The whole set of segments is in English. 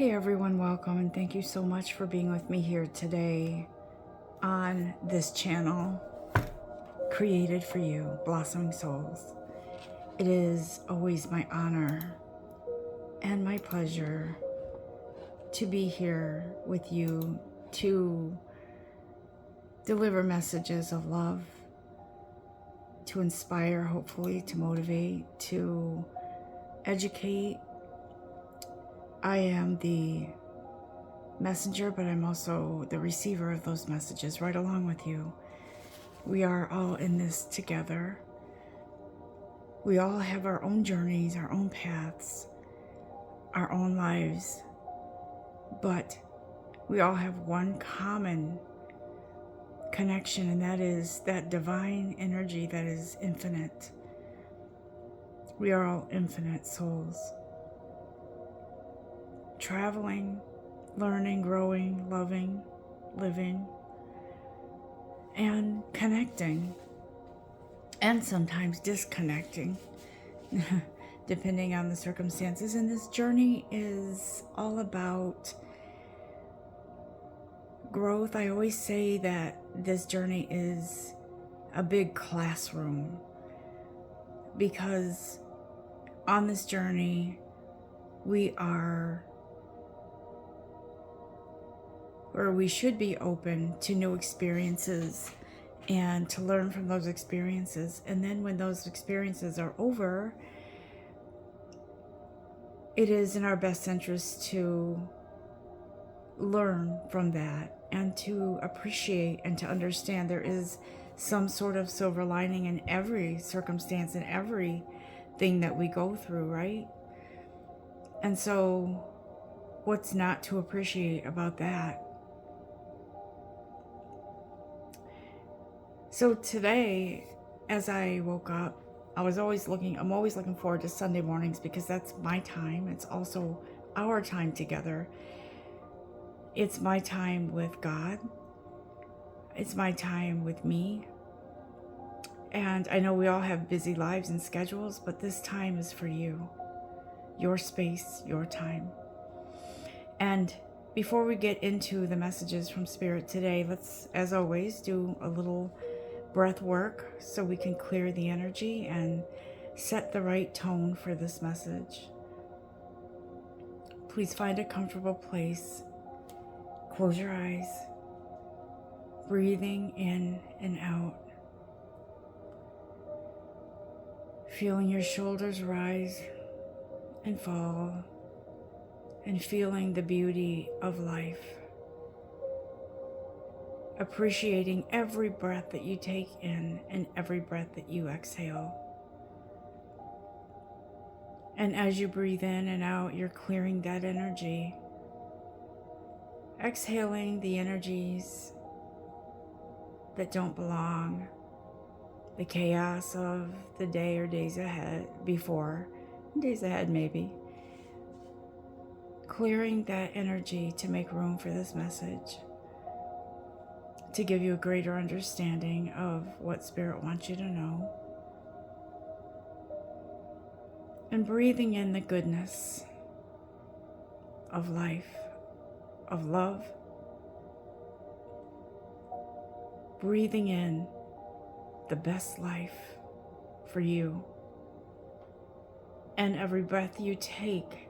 Hey everyone, welcome and thank you so much for being with me here today on this channel created for you, Blossoming Souls. It is always my honor and my pleasure to be here with you to deliver messages of love, to inspire, hopefully, to motivate, to educate. I am the messenger, but I'm also the receiver of those messages right along with you. We are all in this together. We all have our own journeys, our own paths, our own lives, but we all have one common connection, and that is that divine energy that is infinite. We are all infinite souls, traveling, learning, growing, loving, living, and connecting, and sometimes disconnecting, depending on the circumstances. And this journey is all about growth. I always say that this journey is a big classroom, because on this journey we are, or we should be, open to new experiences and to learn from those experiences. And then when those experiences are over, it is in our best interest to learn from that and to appreciate and to understand there is some sort of silver lining in every circumstance and everything that we go through, right? And so what's not to appreciate about that? So today, as I woke up, I'm always looking forward to Sunday mornings, because that's my time. It's also our time together. It's my time with God. It's my time with me. And I know we all have busy lives and schedules, but this time is for you. Your space, your time. And before we get into the messages from Spirit today, let's, as always, do a little breath work so we can clear the energy and set the right tone for this message. Please find a comfortable place. Close your eyes. Breathing in and out. Feeling your shoulders rise and fall, and feeling the beauty of life. Appreciating every breath that you take in and every breath that you exhale. And as you breathe in and out, you're clearing that energy. Exhaling the energies that don't belong, the chaos of the day or days ahead, days ahead maybe. Clearing that energy to make room for this message, to give you a greater understanding of what Spirit wants you to know. And breathing in the goodness of life, of love. Breathing in the best life for you. And every breath you take,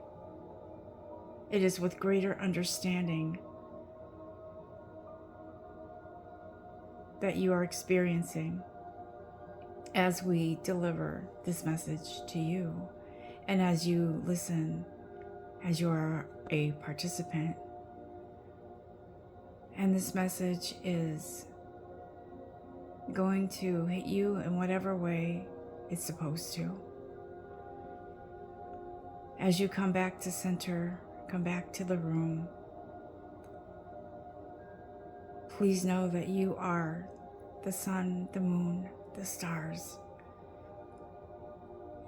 it is with greater understanding that you are experiencing as we deliver this message to you. And as you listen, as you are a participant. And this message is going to hit you in whatever way it's supposed to. As you come back to center, come back to the room, please know that you are the sun, the moon, the stars.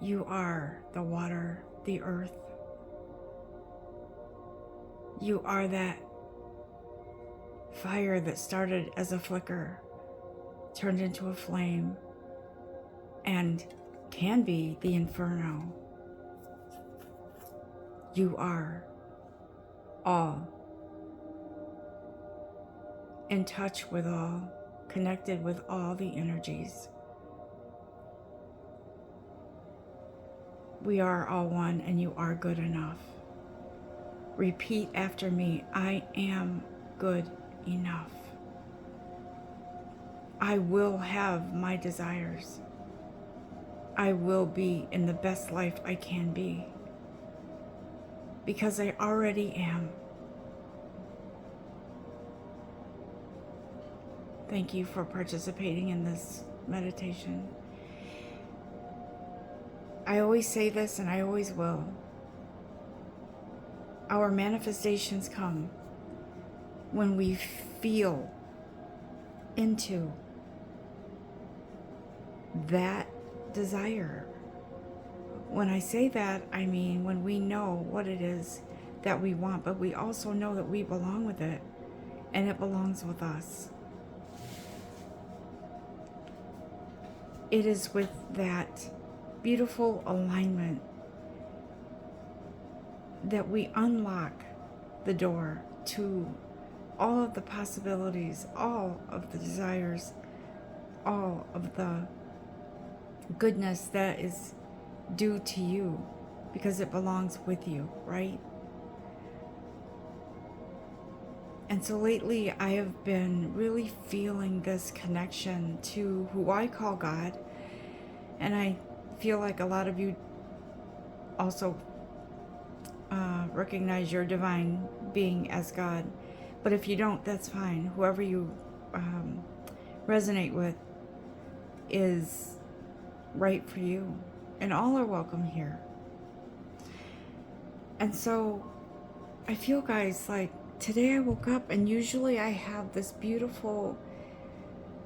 You are the water, the earth. You are that fire that started as a flicker, turned into a flame, and can be the inferno. You are all, in touch with all, connected with all the energies. We are all one, and you are good enough. Repeat after me, I am good enough. I will have my desires. I will be in the best life I can be, because I already am. Thank you for participating in this meditation. I always say this, and I always will. Our manifestations come when we feel into that desire. When I say that, I mean when we know what it is that we want, but we also know that we belong with it, and it belongs with us. It is with that beautiful alignment that we unlock the door to all of the possibilities, all of the desires, all of the goodness that is due to you, because it belongs with you, right? And so lately I have been really feeling this connection to who I call God, and I feel like a lot of you also recognize your divine being as God. But if you don't, that's fine. Whoever you resonate with is right for you, and all are welcome here. And so I feel, guys, like today I woke up, and usually I have this beautiful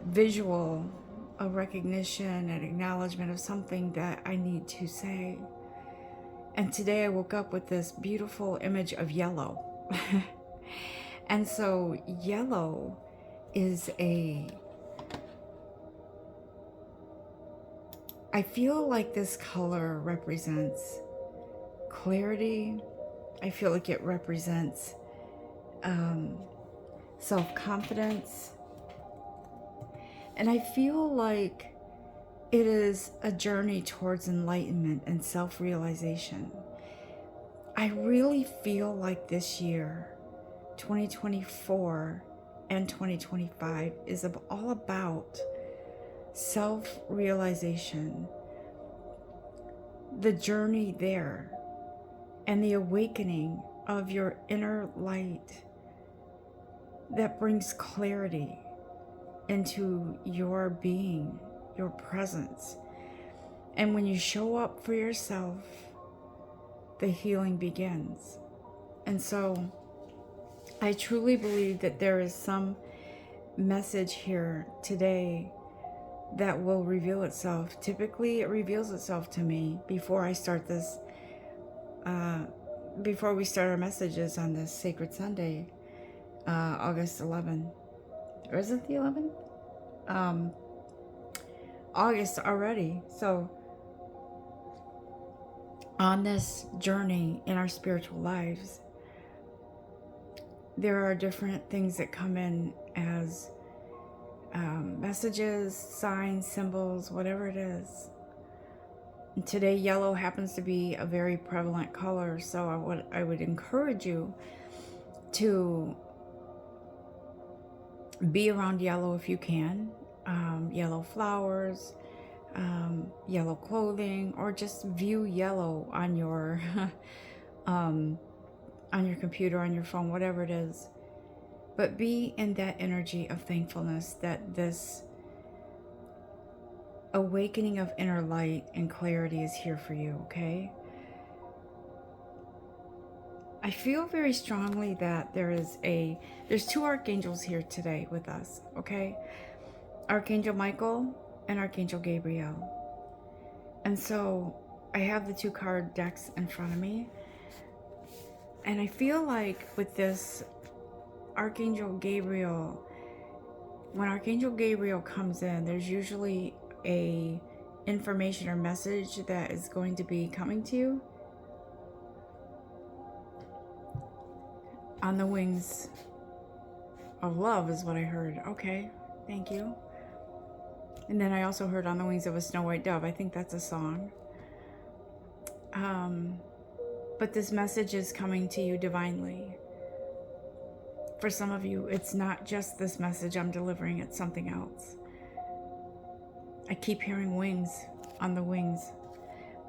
visual of recognition and acknowledgement of something that I need to say. And today I woke up with this beautiful image of yellow. And so yellow is I feel like this color represents clarity. I feel like it represents self-confidence. And I feel like it is a journey towards enlightenment and self-realization. I really feel like this year, 2024 and 2025, is all about self-realization, the journey there, and the awakening of your inner light that brings clarity into your being, your presence. And when you show up for yourself, the healing begins. And so I truly believe that there is some message here today that will reveal itself. Typically it reveals itself to me before I start this, before we start our messages on this Sacred Sunday, August 11th. Or is it the 11th? August already. So on this journey in our spiritual lives, there are different things that come in as messages, signs, symbols, whatever it is. And today yellow happens to be a very prevalent color, so I would encourage you to be around yellow if you can. Yellow flowers, yellow clothing, or just view yellow on your on your computer, on your phone, whatever it is. But be in that energy of thankfulness that this awakening of inner light and clarity is here for you, okay? I feel very strongly that there's two archangels here today with us, okay? Archangel Michael and Archangel Gabriel. And so I have the two card decks in front of me, and I feel like with this Archangel Gabriel, when Archangel Gabriel comes in, there's usually a information or message that is going to be coming to you. On the wings of love is what I heard. Okay, thank you. And then I also heard on the wings of a snow white dove. I think that's a song. But this message is coming to you divinely. For some of you, it's not just this message I'm delivering, it's something else. I keep hearing wings on the wings.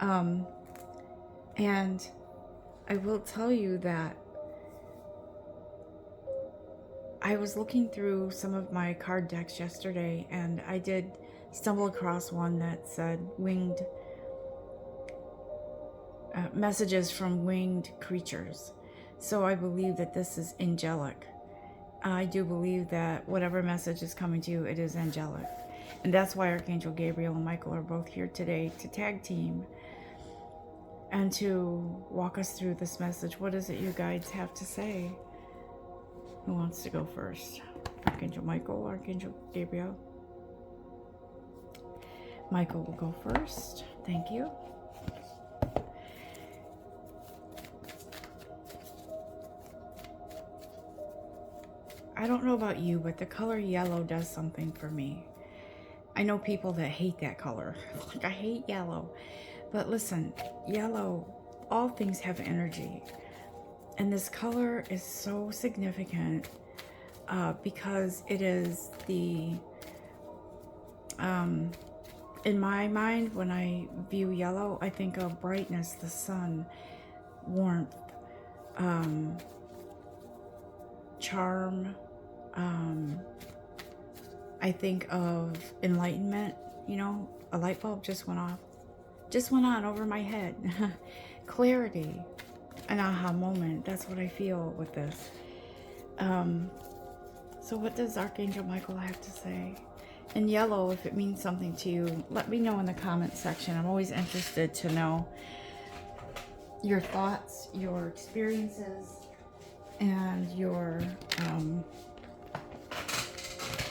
And I will tell you that I was looking through some of my card decks yesterday, and I did stumble across one that said winged messages from winged creatures. So I believe that this is angelic. I do believe that whatever message is coming to you, it is angelic. And that's why Archangel Gabriel and Michael are both here today to tag team and to walk us through this message. What is it your guides have to say? Who wants to go first? Archangel Michael, Archangel Gabriel? Michael will go first. Thank you. I don't know about you, but the color yellow does something for me. I know people that hate that color. Like, I hate yellow. But listen, yellow, all things have energy. And this color is so significant because it is the, in my mind, when I view yellow, I think of brightness, the sun, warmth, charm. I think of enlightenment, you know, a light bulb just went off, just went on over my head. Clarity, an aha moment. That's what I feel with this. So what does Archangel Michael have to say? And yellow, if it means something to you, let me know in the comment section. I'm always interested to know your thoughts, your experiences, and your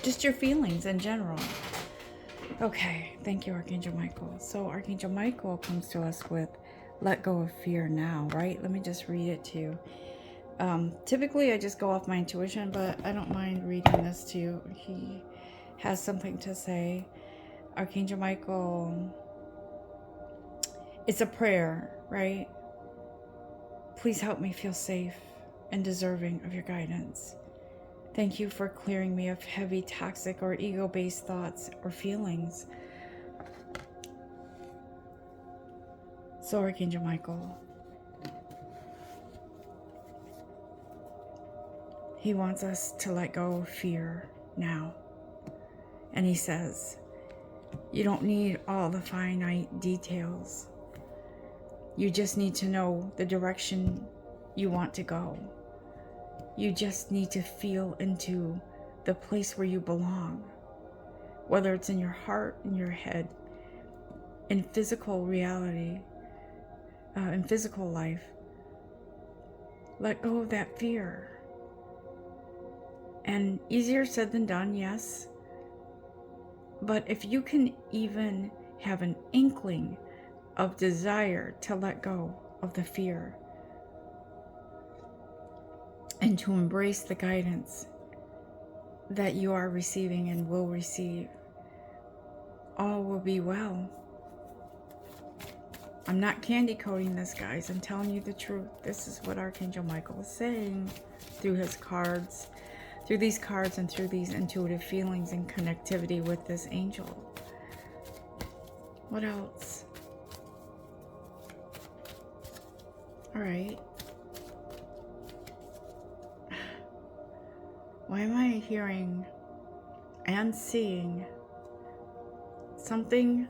just your feelings in general. Okay, thank you, Archangel Michael. So Archangel Michael comes to us with let go of fear now, right? Let me just read it to you. Typically I just go off my intuition, but I don't mind reading this to you. He has something to say. Archangel Michael, it's a prayer, right? Please help me feel safe and deserving of your guidance. Thank you for clearing me of heavy, toxic, or ego-based thoughts or feelings. So, Archangel Michael, he wants us to let go of fear now. And he says, you don't need all the finite details. You just need to know the direction you want to go. You just need to feel into the place where you belong, whether it's in your heart, in your head, in physical reality, in physical life. Let go of that fear. And easier said than done, yes. But if you can even have an inkling of desire to let go of the fear, and to embrace the guidance that you are receiving and will receive, all will be well. I'm not candy coating this, guys. I'm telling you the truth. This is what Archangel Michael is saying through his cards, through these cards and through these intuitive feelings and connectivity with this angel. What else? All right. Why am I hearing and seeing something?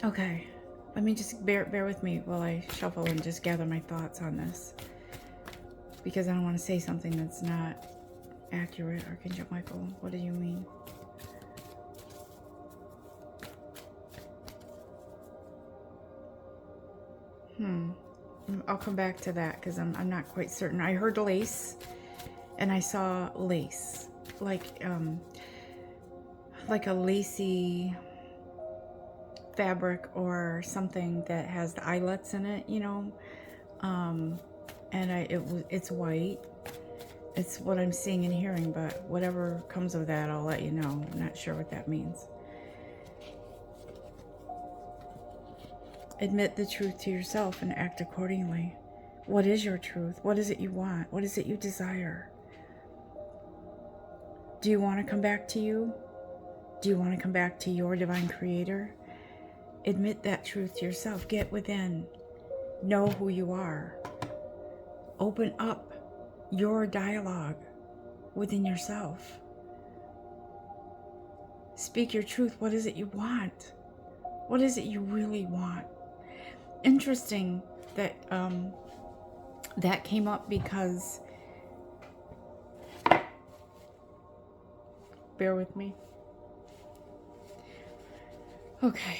Okay, let me just bear with me while I shuffle and just gather my thoughts on this, because I don't want to say something that's not accurate. Archangel Michael, what do you mean? I'll come back to that because I'm not quite certain. I heard lace. And I saw lace, like a lacy fabric or something that has the eyelets in it, you know. and it's white. It's what I'm seeing and hearing, but whatever comes of that, I'll let you know. I'm not sure what that means. Admit the truth to yourself and act accordingly. What is your truth? What is it you want? What is it you desire? Do you want to come back to you? Do you want to come back to your divine creator? Admit that truth to yourself. Get within. Know who you are. Open up your dialogue within yourself. Speak your truth. What is it you want? What is it you really want? Interesting that that came up because, bear with me. Okay.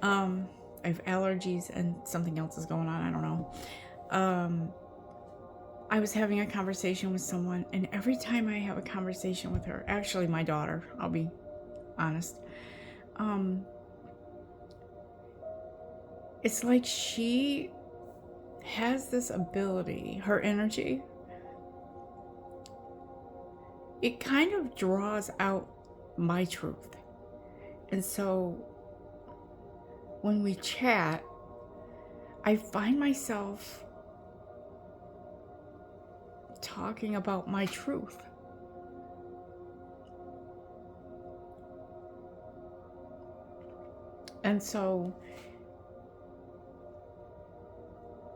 I have allergies and something else is going on. I don't know. I was having a conversation with someone, and every time I have a conversation with her, actually my daughter, I'll be honest, it's like she has this ability, her energy, it kind of draws out my truth. And so when we chat, I find myself talking about my truth. And so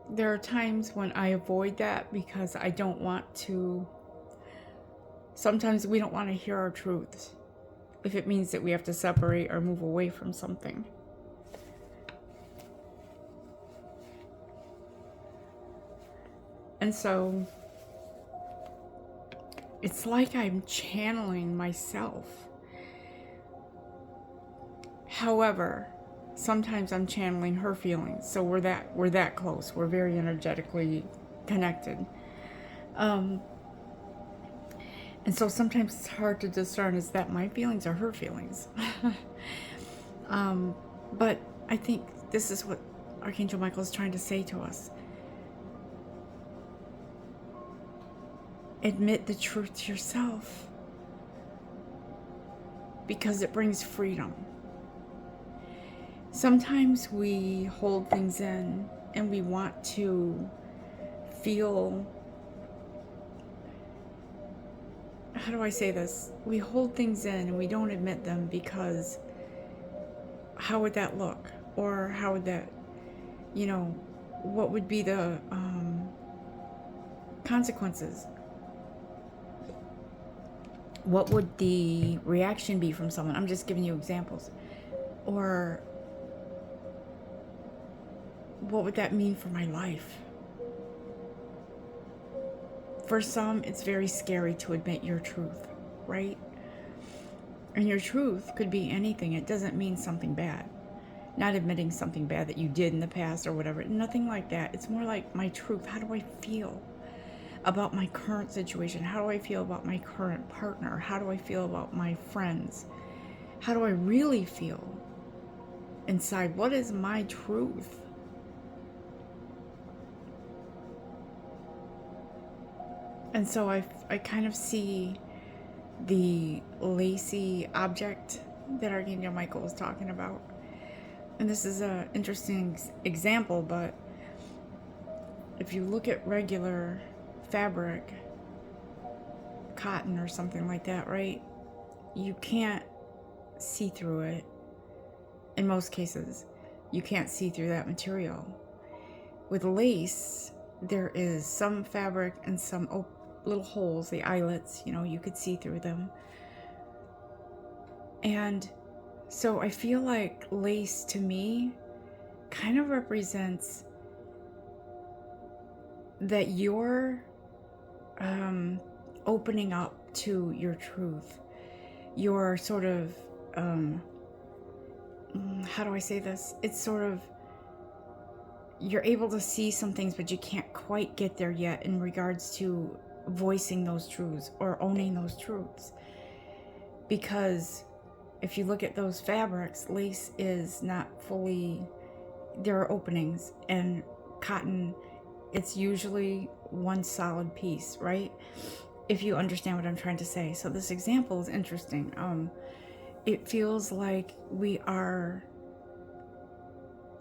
there are times when I avoid that because I don't want to. Sometimes we don't want to hear our truths if it means that we have to separate or move away from something. And so it's like I'm channeling myself. However, sometimes I'm channeling her feelings. So we're that close. We're very energetically connected. And so sometimes it's hard to discern, is that my feelings or her feelings? But I think this is what Archangel Michael is trying to say to us. Admit the truth to yourself, because it brings freedom. Sometimes we hold things in and we want to feel, how do I say this? We hold things in and we don't admit them because how would that look? Or how would that, what would be the consequences? What would the reaction be from someone? I'm just giving you examples. Or what would that mean for my life? For some, it's very scary to admit your truth, right? And your truth could be anything. It doesn't mean something bad. Not admitting something bad that you did in the past or whatever. Nothing like that. It's more like my truth. How do I feel about my current situation? How do I feel about my current partner? How do I feel about my friends? How do I really feel inside? What is my truth? And so I kind of see the lacy object that Archangel Michael was talking about. And this is an interesting example, but if you look at regular fabric, cotton or something like that, right? You can't see through it. In most cases, you can't see through that material. With lace, there is some fabric and some little holes, the eyelets, you could see through them. And so I feel like lace to me kind of represents that you're opening up to your truth. You're sort of, how do I say this? It's sort of, you're able to see some things, but you can't quite get there yet in regards to voicing those truths or owning those truths. Because if you look at those fabrics, lace is not fully, there are openings, and cotton, it's usually one solid piece, right? If you understand what I'm trying to say. So this example is interesting. It feels like we are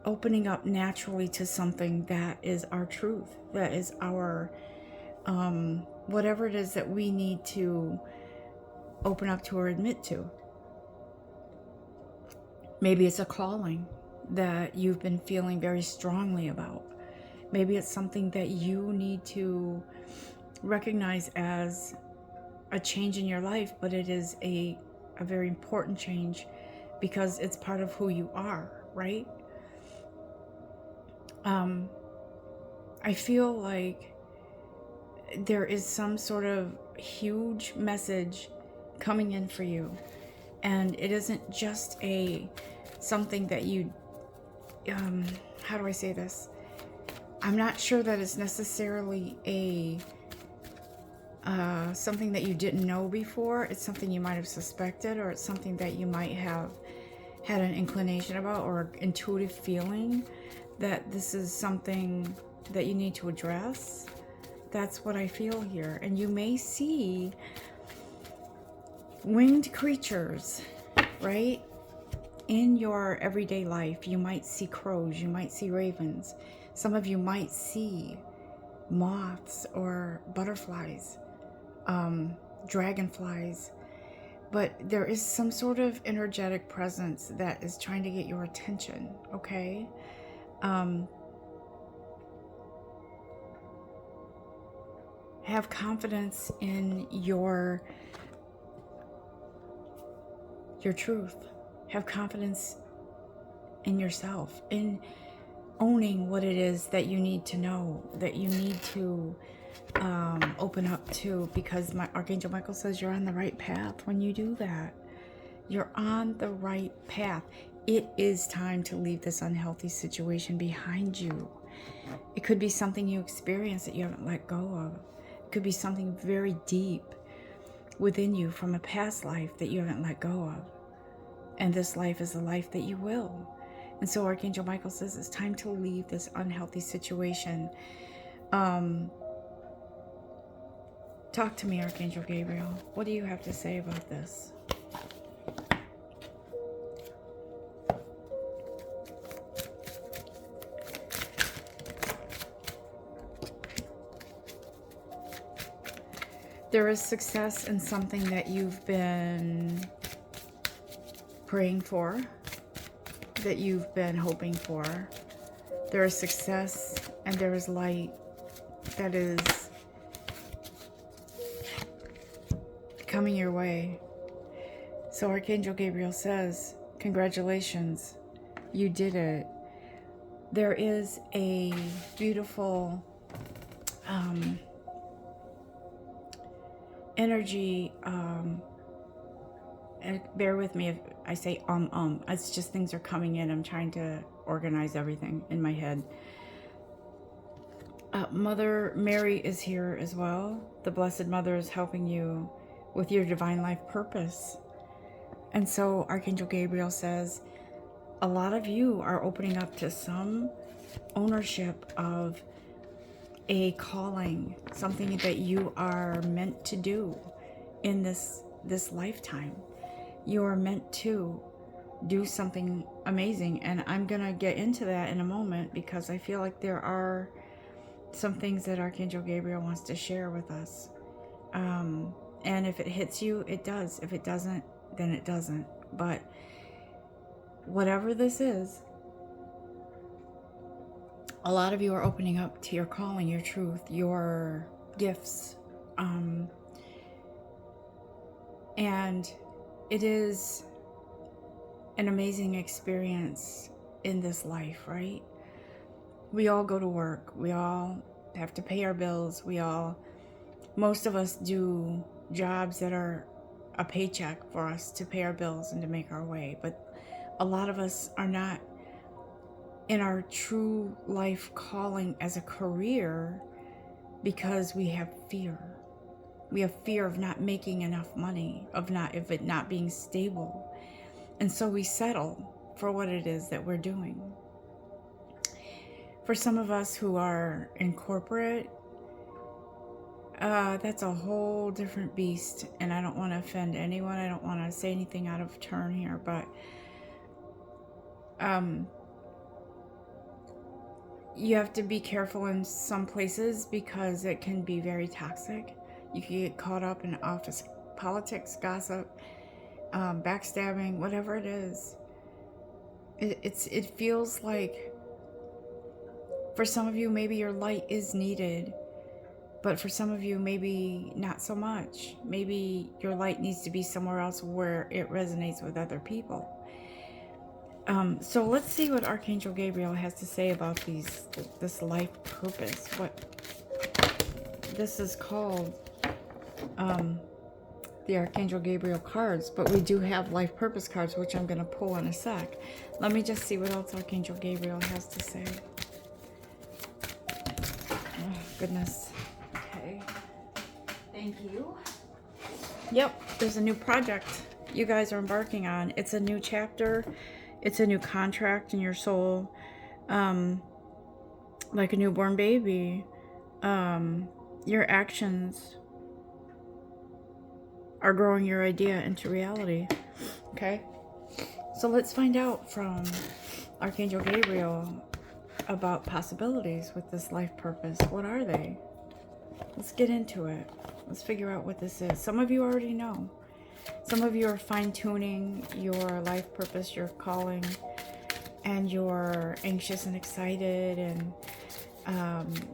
opening up naturally to something that is our truth, that is our whatever it is that we need to open up to or admit to. Maybe it's a calling that you've been feeling very strongly about. Maybe it's something that you need to recognize as a change in your life, but it is a very important change because it's part of who you are, right? I feel like there is some sort of huge message coming in for you, and it isn't just something that you how do I say this? I'm not sure that it's necessarily something that you didn't know before. It's something you might have suspected, or it's something that you might have had an inclination about, or intuitive feeling that this is something that you need to address. That's what I feel here. And you may see winged creatures, right? In your everyday life, you might see crows, you might see ravens. Some of you might see moths or butterflies, dragonflies. But there is some sort of energetic presence that is trying to get your attention, okay? Have confidence in your truth. Have confidence in yourself, in owning what it is that you need to know, that you need to open up to, because Archangel Michael says you're on the right path when you do that. You're on the right path. It is time to leave this unhealthy situation behind you. It could be something you experienced that you haven't let go of. It could be something very deep within you from a past life that you haven't let go of. And this life is the life that you will. And so Archangel Michael says it's time to leave this unhealthy situation. Talk to me, Archangel Gabriel. What do you have to say about this? There is success in something that you've been praying for, that you've been hoping for. There is success and there is light that is coming your way. So Archangel Gabriel says, congratulations, you did it. There is a beautiful energy, and bear with me if I say it's just things are coming in. I'm trying to organize everything in my head. Mother Mary is here as well. The Blessed Mother is helping you with your divine life purpose. And so Archangel Gabriel says, a lot of you are opening up to some ownership of a calling, something that you are meant to do in this lifetime. You are meant to do something amazing, and I'm gonna get into that in a moment because I feel like there are some things that Archangel Gabriel wants to share with us. And if it hits you, it does. If it doesn't, then it doesn't. But whatever this is, a lot of you are opening up to your calling, your truth, your gifts. And it is an amazing experience in this life, right? We all go to work. We all have to pay our bills. Most of us do jobs that are a paycheck for us to pay our bills and to make our way. But a lot of us are not in our true life calling as a career because we have fear. We have fear of not making enough money, of it not being stable. And so we settle for what it is that we're doing. For some of us who are in corporate, That's a whole different beast, and I don't want to offend anyone. I don't want to say anything out of turn here, but you have to be careful in some places because it can be very toxic. You can get caught up in office politics, gossip, backstabbing, whatever it is. It feels like for some of you maybe your light is needed, but for some of you maybe not so much. Maybe your light needs to be somewhere else where it resonates with other people. So let's see what Archangel Gabriel has to say about this life purpose. What this is called, the Archangel Gabriel cards, but we do have life purpose cards, which I'm going to pull in a sec. Let me just see what else Archangel Gabriel has to say. Oh, goodness. Okay. Thank you. Yep, there's a new project you guys are embarking on. It's a new chapter. It's a new contract in your soul. Like a newborn baby. Your actions are growing your idea into reality. Okay? So let's find out from Archangel Gabriel about possibilities with this life purpose. What are they? Let's get into it. Let's figure out what this is. Some of you already know. Some of you are fine-tuning your life purpose, your calling, and you're anxious and excited, and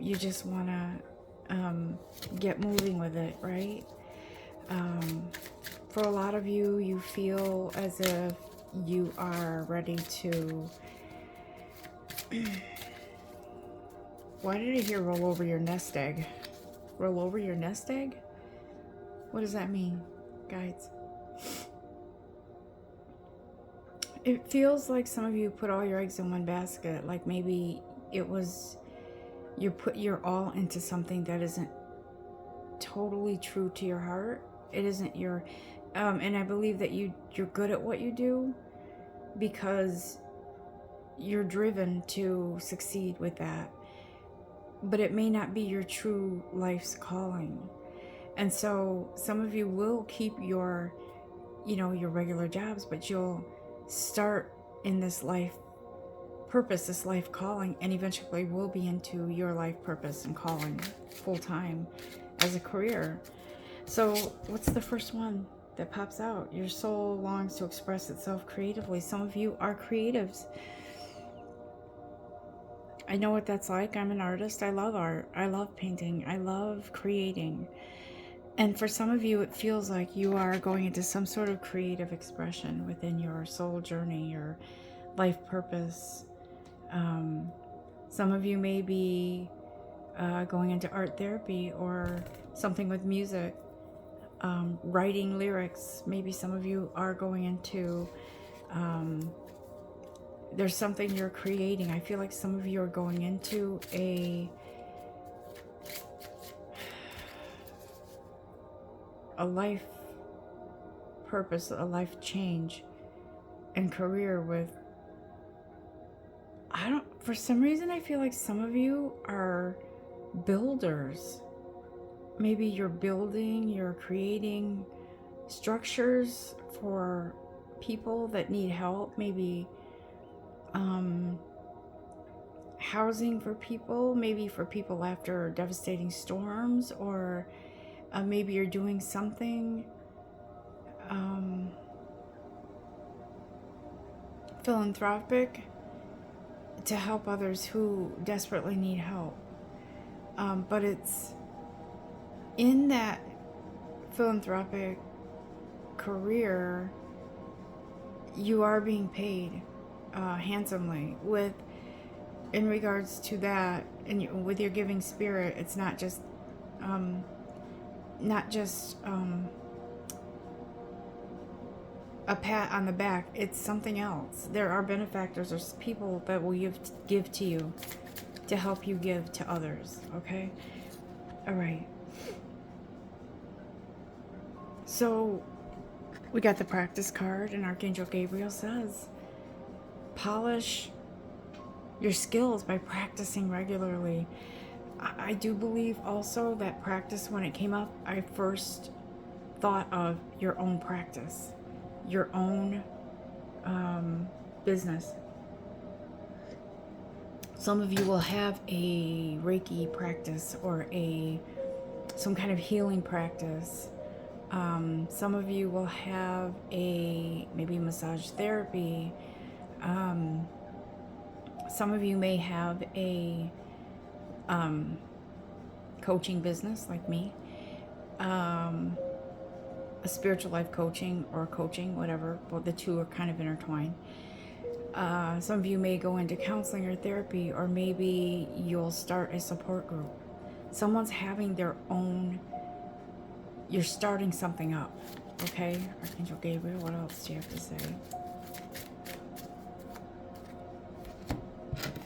you just want to get moving with it, right? For a lot of you, you feel as if you are ready to... Why did I hear roll over your nest egg? Roll over your nest egg? What does that mean, guides? It feels like some of you put all your eggs in one basket. Like maybe it was you put your all into something that isn't totally true to your heart. It isn't your and I believe that you're good at what you do because you're driven to succeed with that, but it may not be your true life's calling. And so some of you will keep your your regular jobs, but you'll start in this life purpose, this life calling, and eventually will be into your life purpose and calling full-time as a career. So what's the first one that pops out? Your soul longs to express itself creatively. Some of you are creatives. I know what that's like. I'm an artist. I love art. I love painting. I love creating. And for some of you, it feels like you are going into some sort of creative expression within your soul journey, your life purpose. Some of you may be going into art therapy or something with music, writing lyrics. Maybe some of you are going into, there's something you're creating. I feel like some of you are going into a life purpose, a life change and career with, for some reason I feel like some of you are builders. Maybe you're building, you're creating structures for people that need help, maybe housing for people, maybe for people after devastating storms, or maybe you're doing something philanthropic to help others who desperately need help. But it's in that philanthropic career, you are being paid handsomely in regards to that, and with your giving spirit. It's not just a pat on the back. It's something else. There are benefactors or people that will give to you to help you give to others. Okay? All right. So we got the practice card, and Archangel Gabriel says, polish your skills by practicing regularly. I do believe also that practice, when it came up, I first thought of your own practice, your own business. Some of you will have a Reiki practice or some kind of healing practice. Some of you will have maybe massage therapy. Some of you may have a coaching business like me, a spiritual life coaching or coaching, whatever. Well, the two are kind of intertwined. Some of you may go into counseling or therapy, or maybe you'll start a support group. Someone's having their own, you're starting something up. Okay, Archangel Gabriel, what else do you have to say?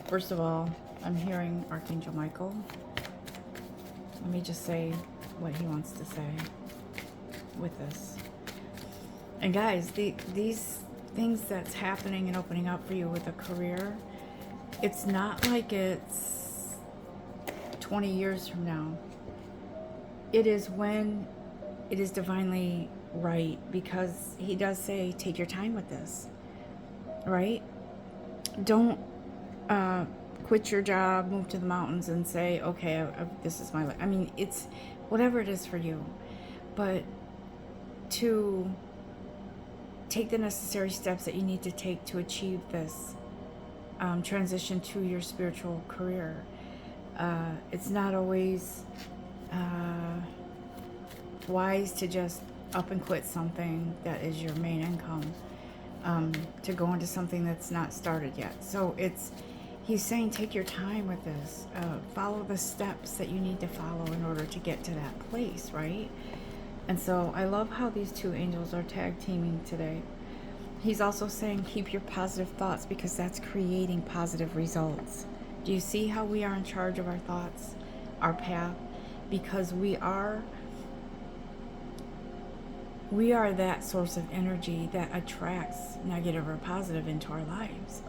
First of all, I'm hearing Archangel Michael. Let me just say what he wants to say with this. And guys, these things that's happening and opening up for you with a career, it's not like it's 20 years from now. It is when it is divinely right, because he does say take your time with this, right? Don't quit your job, move to the mountains and say, okay, this is my life. I mean, it's whatever it is for you, but to take the necessary steps that you need to take to achieve this transition to your spiritual career. It's not always wise to just up and quit something that is your main income to go into something that's not started yet. So he's saying take your time with this. Follow the steps that you need to follow in order to get to that place, right? And so I love how these two angels are tag teaming today. He's also saying keep your positive thoughts, because that's creating positive results. Do you see how we are in charge of our thoughts, our path? Because we are that source of energy that attracts negative or positive into our lives.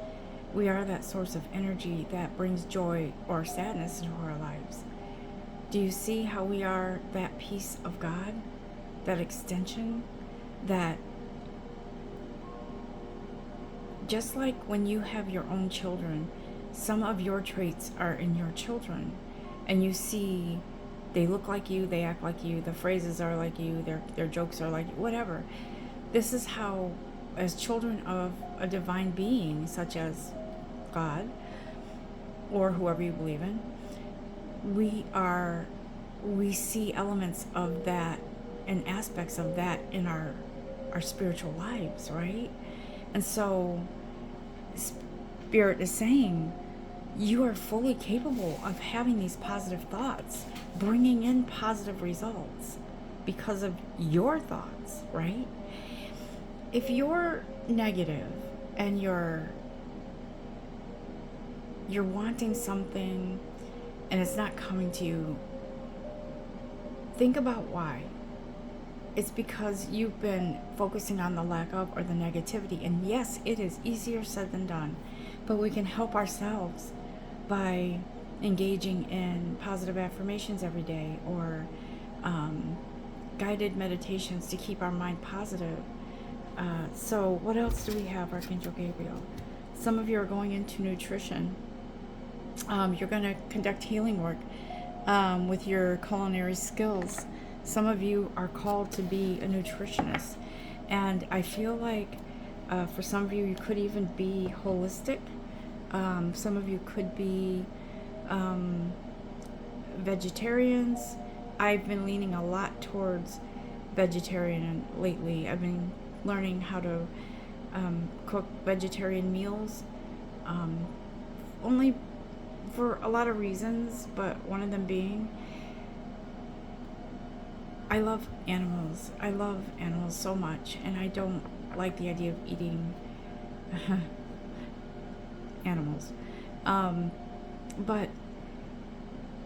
We are that source of energy that brings joy or sadness into our lives. Do you see how we are that piece of God, that extension, that just like when you have your own children, some of your traits are in your children, and you see they look like you, they act like you, the phrases are like you, their jokes are like you, whatever. This is how, as children of a divine being such as God or whoever you believe in, we see elements of that and aspects of that in our spiritual lives, right? And so Spirit is saying you are fully capable of having these positive thoughts, bringing in positive results because of your thoughts, right? If you're negative and you're wanting something and it's not coming to you, think about why. It's because you've been focusing on the lack of or the negativity. And yes, it is easier said than done, but we can help ourselves by engaging in positive affirmations every day, or guided meditations to keep our mind positive. So what else do we have, Archangel Gabriel? Some of you are going into nutrition. You're going to conduct healing work with your culinary skills. Some of you are called to be a nutritionist. And I feel like for some of you, you could even be holistic. Some of you could be vegetarians. I've been leaning a lot towards vegetarian lately. I've been learning how to cook vegetarian meals, only for a lot of reasons, but one of them being I love animals. I love animals so much, and I don't like the idea of eating animals. But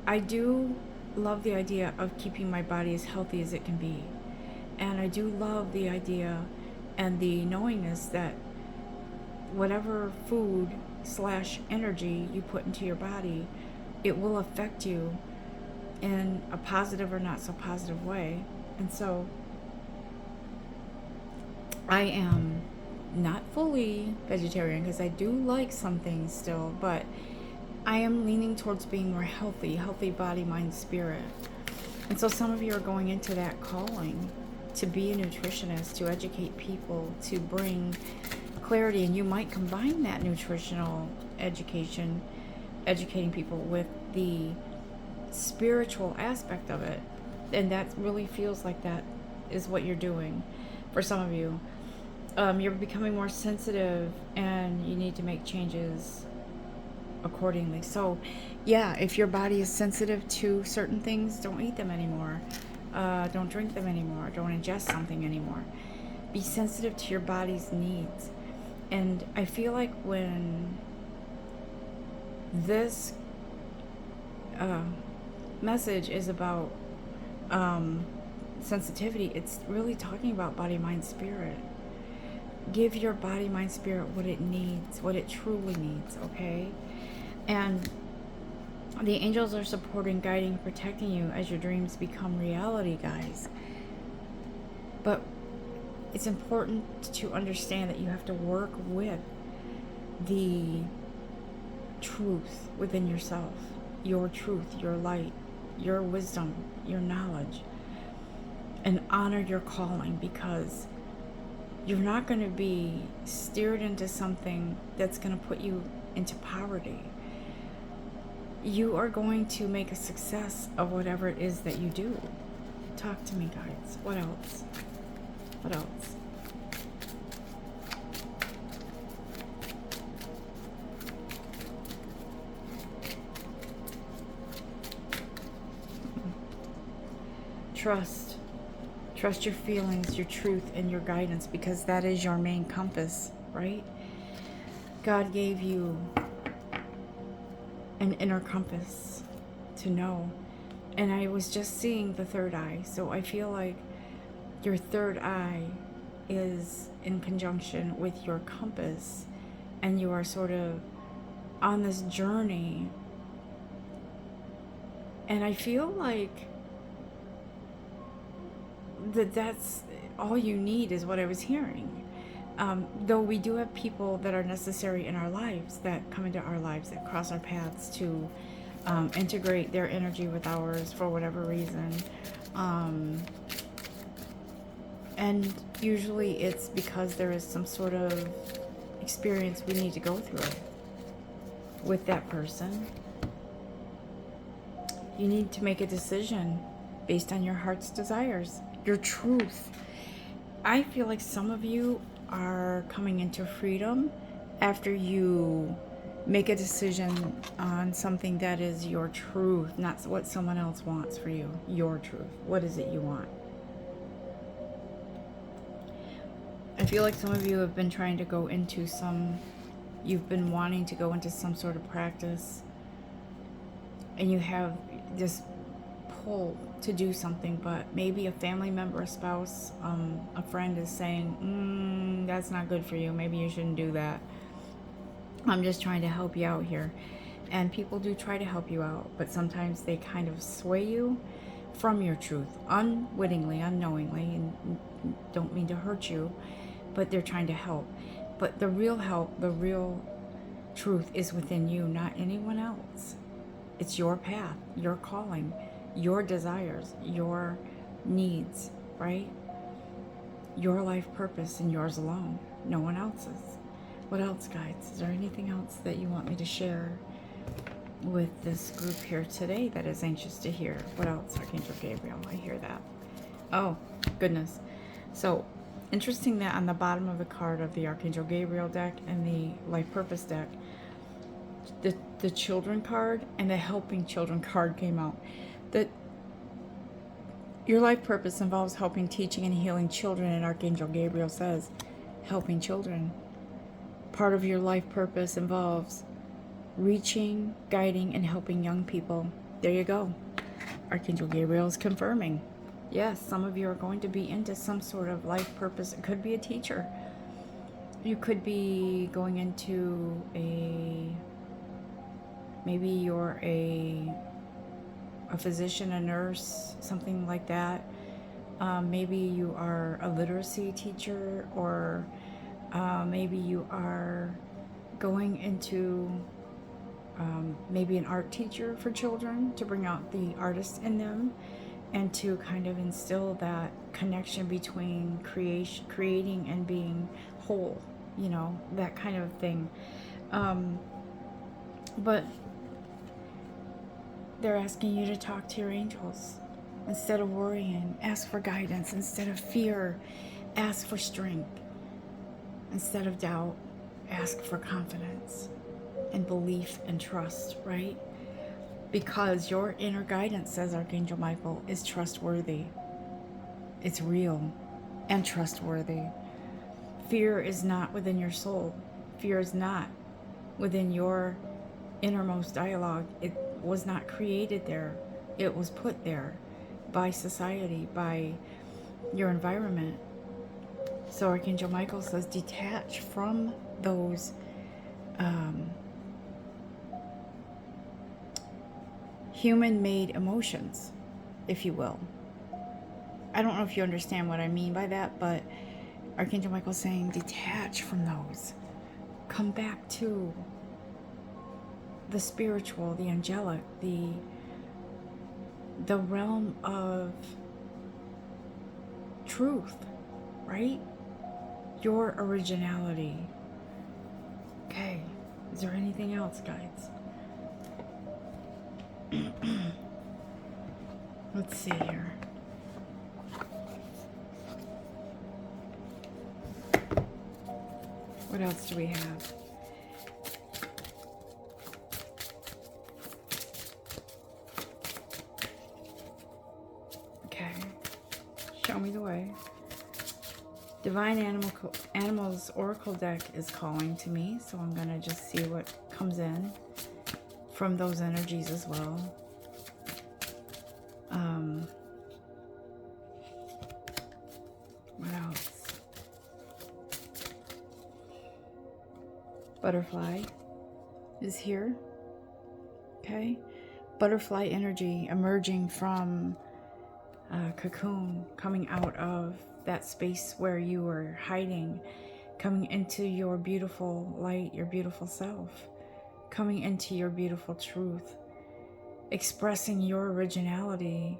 I do love the idea of keeping my body as healthy as it can be. And I do love the idea and the knowingness that whatever food / energy you put into your body, it will affect you in a positive or not so positive way. And so I am not fully vegetarian because I do like some things still, but I am leaning towards being more healthy body, mind, spirit. And so some of you are going into that calling to be a nutritionist, to educate people, to bring clarity. And you might combine that nutritional education, educating people, with the spiritual aspect of it. And that really feels like that is what you're doing for some of you. You're becoming more sensitive and you need to make changes accordingly. So yeah, if your body is sensitive to certain things, don't eat them anymore. Don't drink them anymore. Don't ingest something anymore. Be sensitive to your body's needs. And I feel like when this message is about sensitivity, it's really talking about body, mind, spirit. Give your body, mind, spirit what it needs, what it truly needs, okay? And the angels are supporting, guiding, protecting you as your dreams become reality, guys. But it's important to understand that you have to work with the truth within yourself, your truth, your light, your wisdom, your knowledge, and honor your calling, because you're not going to be steered into something that's going to put you into poverty. You are going to make a success of whatever it is that you do. Talk to me, guys. What else? What else? Trust. Trust your feelings, your truth, and your guidance, because that is your main compass, right? God gave you an inner compass to know. And I was just seeing the third eye. So I feel like your third eye is in conjunction with your compass, and you are sort of on this journey. And I feel like that's all you need, is what I was hearing. Though we do have people that are necessary in our lives, that come into our lives, that cross our paths to integrate their energy with ours for whatever reason. And usually it's because there is some sort of experience we need to go through with that person. You need to make a decision based on your heart's desires, your truth. I feel like some of you are coming into freedom after you make a decision on something that is your truth, not what someone else wants for you. Your truth. What is it you want? I feel like some of you have been trying to go into you've been wanting to go into some sort of practice, and you have this pull to do something, but maybe a family member, a spouse, a friend is saying, that's not good for you, maybe you shouldn't do that. I'm just trying to help you out here. And people do try to help you out, but sometimes they kind of sway you from your truth, unwittingly, unknowingly, and don't mean to hurt you, but they're trying to help. But the real help, the real truth is within you, not anyone else. It's your path, your calling, your desires, your needs, right? Your life purpose, and yours alone, no one else's. What else, guys? Is there anything else that you want me to share with this group here today that is anxious to hear? What else, Archangel Gabriel? I hear that. Oh, goodness. So, interesting that on the bottom of the card of the Archangel Gabriel deck and the Life Purpose deck, the children card and the helping children card came out. That your life purpose involves helping, teaching, and healing children, and Archangel Gabriel says helping children. Part of your life purpose involves reaching, guiding, and helping young people. There you go. Archangel Gabriel is confirming. Yes, some of you are going to be into some sort of life purpose. It could be a teacher. You could be going into maybe you're a a physician, a nurse, something like that. Maybe you are a literacy teacher, or maybe you are going into maybe an art teacher for children to bring out the artist in them and to kind of instill that connection between creating and being whole, you know, that kind of thing. But they're asking you to talk to your angels. Instead of worrying, ask for guidance. Instead of fear, ask for strength. Instead of doubt, ask for confidence and belief and trust, right? Because your inner guidance, says Archangel Michael, is trustworthy. It's real and trustworthy. Fear is not within your soul. Fear is not within your innermost dialogue. It was not created there. It was put there by society, by your environment. So Archangel Michael says detach from those human-made emotions, if you will. I don't know if you understand what I mean by that, but Archangel Michael is saying detach from those. Come back to the spiritual, the angelic, the realm of truth, right? Your originality. Okay, is there anything else, guys? Let's see here. What else do we have? Okay, show me the way. Divine Animals Oracle deck is calling to me, so I'm going to just see what comes in from those energies as well. What else? Butterfly is here. Okay. Butterfly energy emerging from cocoon, coming out of that space where you were hiding, coming into your beautiful light, your beautiful self, coming into your beautiful truth, expressing your originality,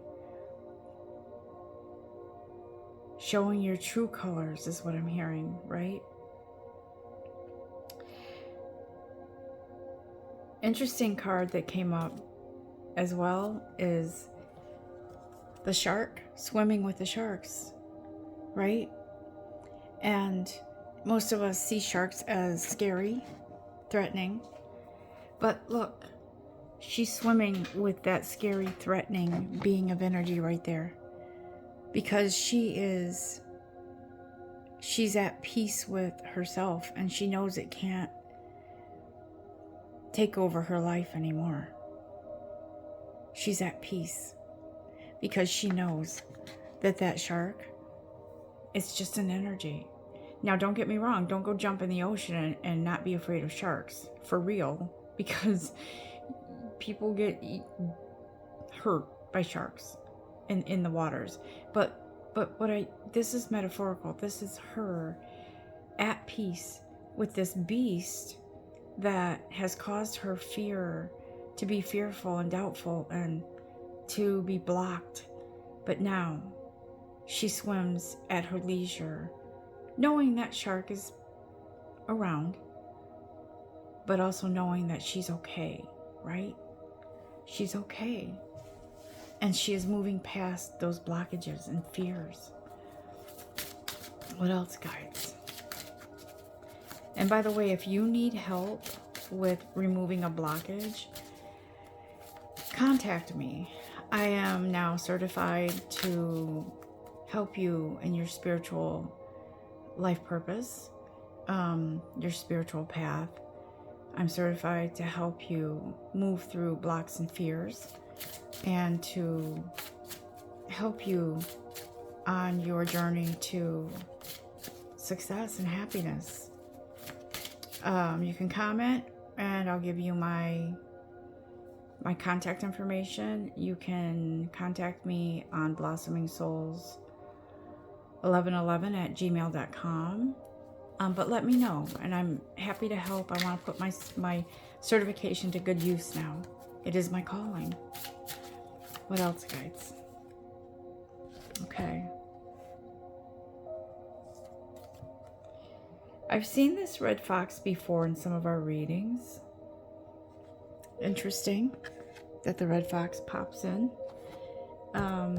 showing your true colors is what I'm hearing, right? Interesting card that came up as well is the shark, swimming with the sharks, right? And most of us see sharks as scary, threatening, but look, she's swimming with that scary, threatening being of energy right there, because she's at peace with herself, and she knows it can't take over her life anymore. She's at peace because she knows that shark, it's just an energy. Now, don't get me wrong, don't go jump in the ocean and not be afraid of sharks, for real, because people get hurt by sharks in the waters. But this is metaphorical. This is her at peace with this beast that has caused her fear to be fearful and doubtful and to be blocked. But now she swims at her leisure, knowing that shark is around, but also knowing that she's okay, right? She's okay. And she is moving past those blockages and fears. What else, guys? And by the way, if you need help with removing a blockage, contact me. I am now certified to help you in your spiritual life purpose, your spiritual path. I'm certified to help you move through blocks and fears and to help you on your journey to success and happiness. You can comment and I'll give you my my contact information. You can contact me on blossomingsouls1111@gmail.com. But let me know, and I'm happy to help. I want to put my certification to good use now. It is my calling. What else, guides? Okay. I've seen this red fox before in some of our readings. Interesting that the red fox pops in. I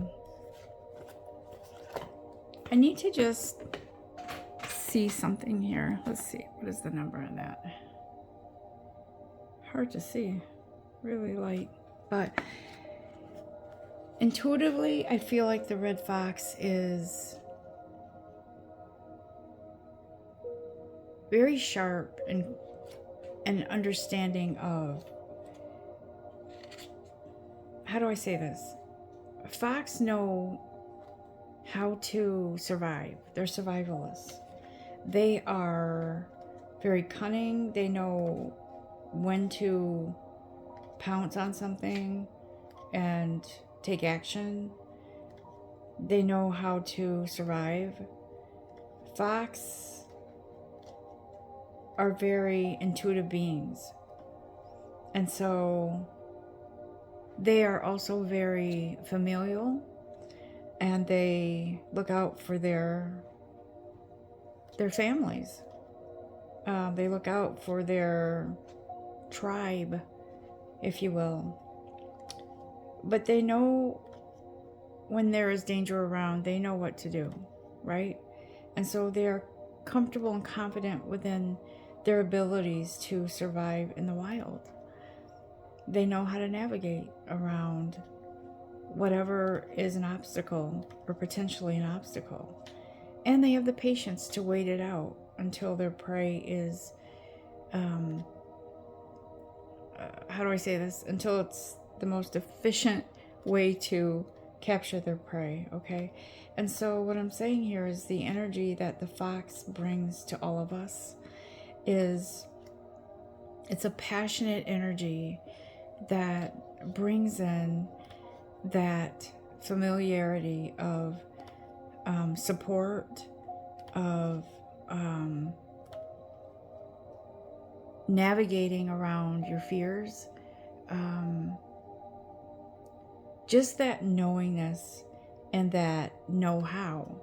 need to just see something here. Let's see. What is the number on that? Hard to see. Really light. But intuitively, I feel like the red fox is very sharp and understanding of, how do I say this? Fox know how to survive. They're survivalists. They are very cunning. They know when to pounce on something and take action. They know how to survive. Fox are very intuitive beings. And so they are also very familial, and they look out for their families. They look out for their tribe, if you will. But they know when there is danger around, they know what to do, right? And so they're comfortable and confident within their abilities to survive in the wild. They know how to navigate around whatever is an obstacle or potentially an obstacle. And they have the patience to wait it out until their prey is, how do I say this? Until it's the most efficient way to capture their prey, okay? And so what I'm saying here is the energy that the fox brings to all of us is, it's a passionate energy that brings in that familiarity of support, of navigating around your fears, just that knowingness and that know-how.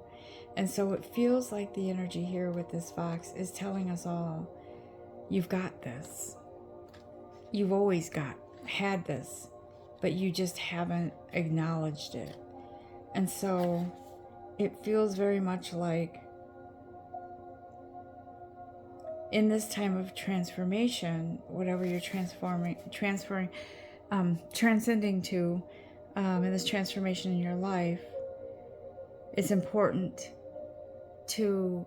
And so it feels like the energy here with this fox is telling us all, you've got this. You've always had this, but you just haven't acknowledged it. And so it feels very much like in this time of transformation, whatever you're transcending to, in this transformation in your life, it's important to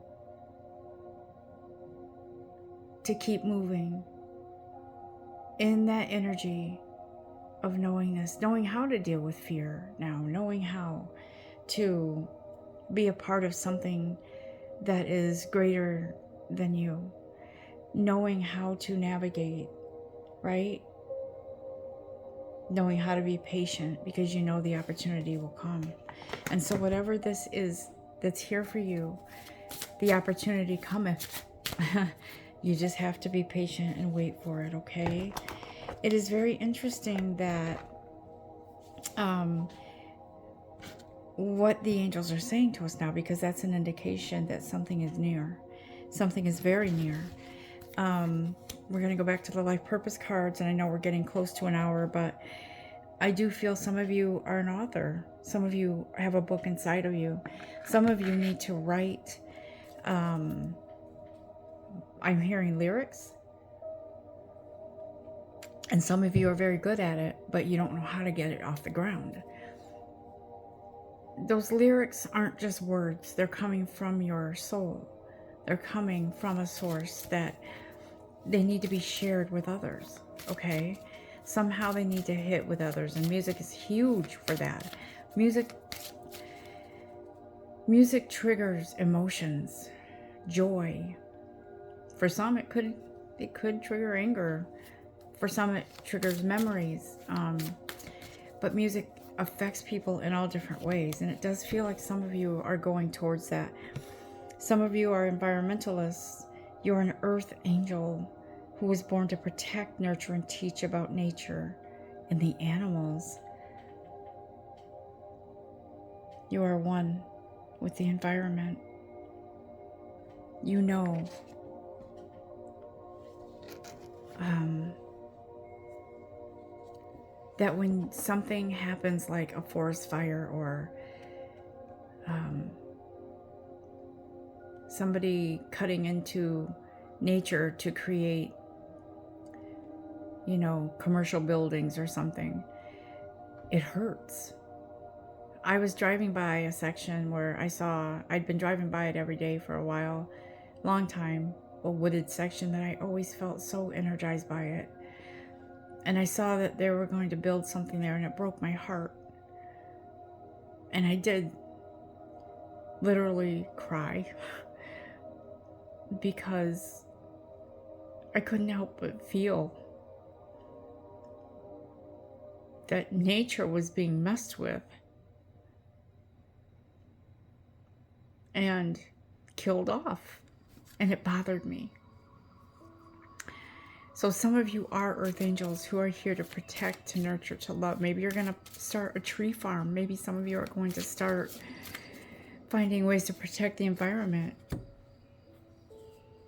keep moving in that energy of knowingness, knowing how to deal with fear now, knowing how to be a part of something that is greater than you, knowing how to navigate, right? Knowing how to be patient because you know the opportunity will come. And so whatever this is that's here for you, the opportunity cometh. You just have to be patient and wait for it, okay? It is very interesting that what the angels are saying to us now, because that's an indication that something is near. Something is very near. We're going to go back to the life purpose cards, and I know we're getting close to an hour, but I do feel some of you are an author. Some of you have a book inside of you. Some of you need to write. I'm hearing lyrics. And some of you are very good at it, but you don't know how to get it off the ground. Those lyrics aren't just words. They're coming from your soul. They're coming from a source that they need to be shared with others, okay? Somehow they need to hit with others, and music is huge for that. Music triggers emotions, joy. For some, it could trigger anger, For some, it triggers memories. But music affects people in all different ways. And it does feel like some of you are going towards that. Some of you are environmentalists. You're an earth angel who was born to protect, nurture, and teach about nature and the animals. You are one with the environment. You know that when something happens like a forest fire or somebody cutting into nature to create, commercial buildings or something, it hurts. I was driving by a section where I'd been driving by it every day for a while, long time, a wooded section that I always felt so energized by it. And I saw that they were going to build something there, and it broke my heart. And I did literally cry because I couldn't help but feel that nature was being messed with and killed off, and it bothered me. So some of you are earth angels who are here to protect, to nurture, to love. Maybe you're going to start a tree farm. Maybe some of you are going to start finding ways to protect the environment.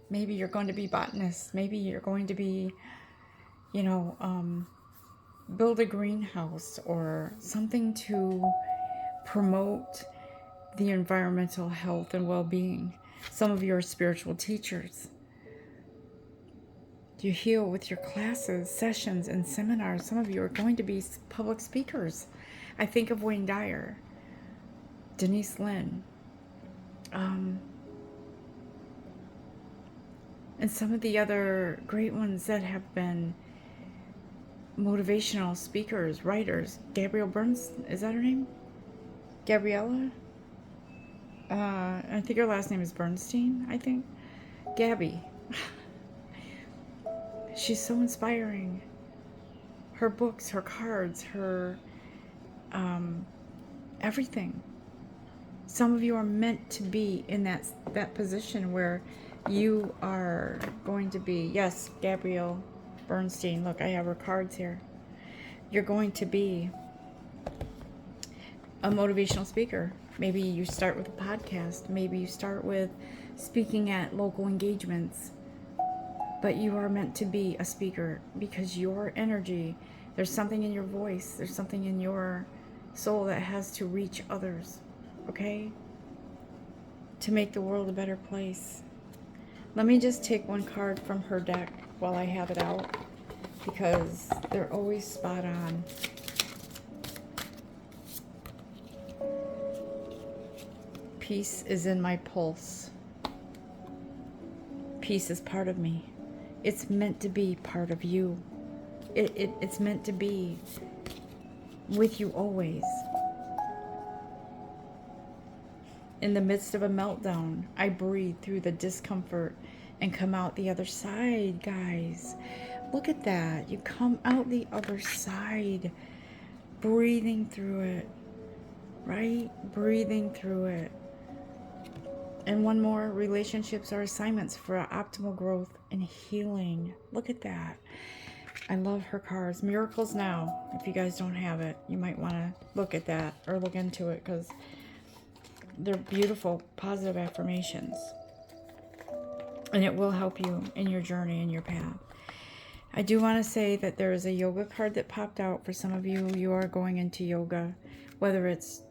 Maybe you're going to be botanists. Maybe you're going to be, build a greenhouse or something to promote the environmental health and well-being. Some of you are spiritual teachers. You heal with your classes, sessions, and seminars. Some of you are going to be public speakers. I think of Wayne Dyer, Denise Lynn, and some of the other great ones that have been motivational speakers, writers. Gabrielle Burns, is that her name? Gabriella? I think her last name is Bernstein, I think. Gabby. She's so inspiring. Her books, her cards, her everything. Some of you are meant to be in that position where you are going to be, yes, Gabrielle Bernstein. Look, I have her cards here. You're going to be a motivational speaker. Maybe you start with a podcast. Maybe you start with speaking at local engagements. But you are meant to be a speaker because your energy, there's something in your voice, there's something in your soul that has to reach others, okay? To make the world a better place. Let me just take one card from her deck while I have it out, because they're always spot on. Peace is in my pulse. Peace is part of me. It's meant to be part of you. It's meant to be with you always. In the midst of a meltdown, I breathe through the discomfort and come out the other side, guys. Look at that. You come out the other side, breathing through it, right? Breathing through it. And one more, relationships are assignments for optimal growth and healing. Look at that. I love her cards. Miracles Now. If you guys don't have it, you might want to look at that or look into it, because they're beautiful, positive affirmations. And it will help you in your journey and your path. I do want to say that there is a yoga card that popped out for some of you. You are going into yoga, whether it's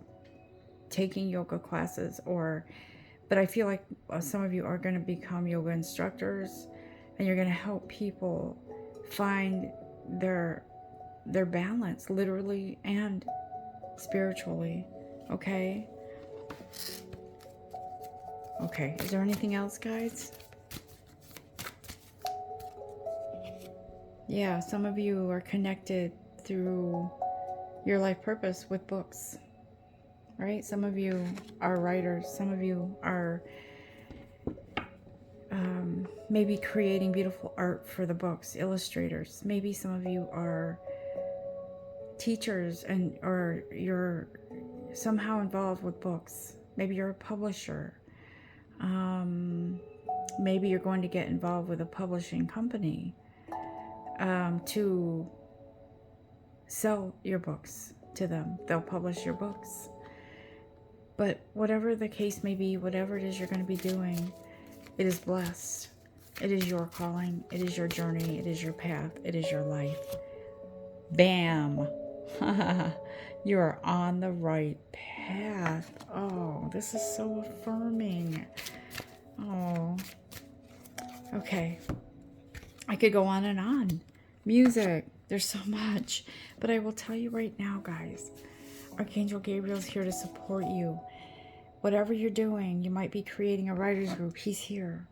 taking yoga classes but I feel like some of you are going to become yoga instructors, and you're going to help people find their balance, literally and spiritually. Okay? Okay, is there anything else, guys? Yeah, some of you are connected through your life purpose with books. Right? Some of you are writers. Some of you are maybe creating beautiful art for the books, illustrators. Maybe some of you are teachers or you're somehow involved with books. Maybe you're a publisher. Maybe you're going to get involved with a publishing company to sell your books to them. They'll publish your books. But whatever the case may be, whatever it is you're going to be doing, it is blessed. It is your calling. It is your journey. It is your path. It is your life. Bam! You are on the right path. Oh, this is so affirming. Oh, okay. I could go on and on. Music. There's so much. But I will tell you right now, guys, Archangel Gabriel's here to support you. Whatever you're doing, you might be creating a writer's group. He's here.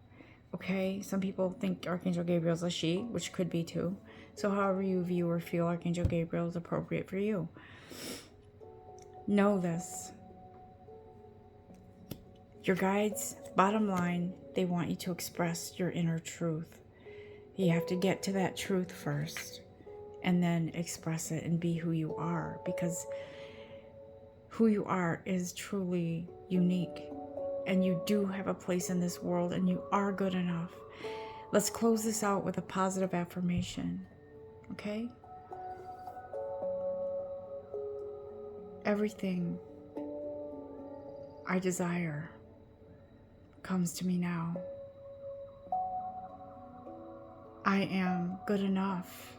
Okay? Some people think Archangel Gabriel's a she, which could be too. So however you view or feel Archangel Gabriel is appropriate for you. Know this. Your guides, bottom line, they want you to express your inner truth. You have to get to that truth first and then express it and be who you are, because who you are is truly unique and you do have a place in this world and you are good enough. Let's close this out with a positive affirmation, okay? Everything I desire comes to me now. I am good enough.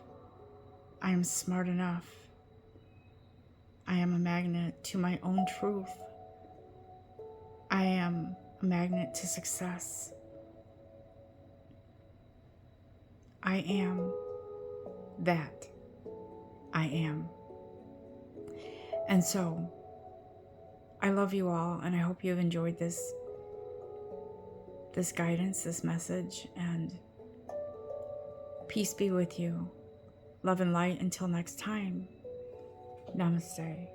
I am smart enough. I am a magnet to my own truth. I am a magnet to success. I am that. I am. And so, I love you all, and I hope you have enjoyed this guidance, this message, and peace be with you. Love and light until next time. Namaste.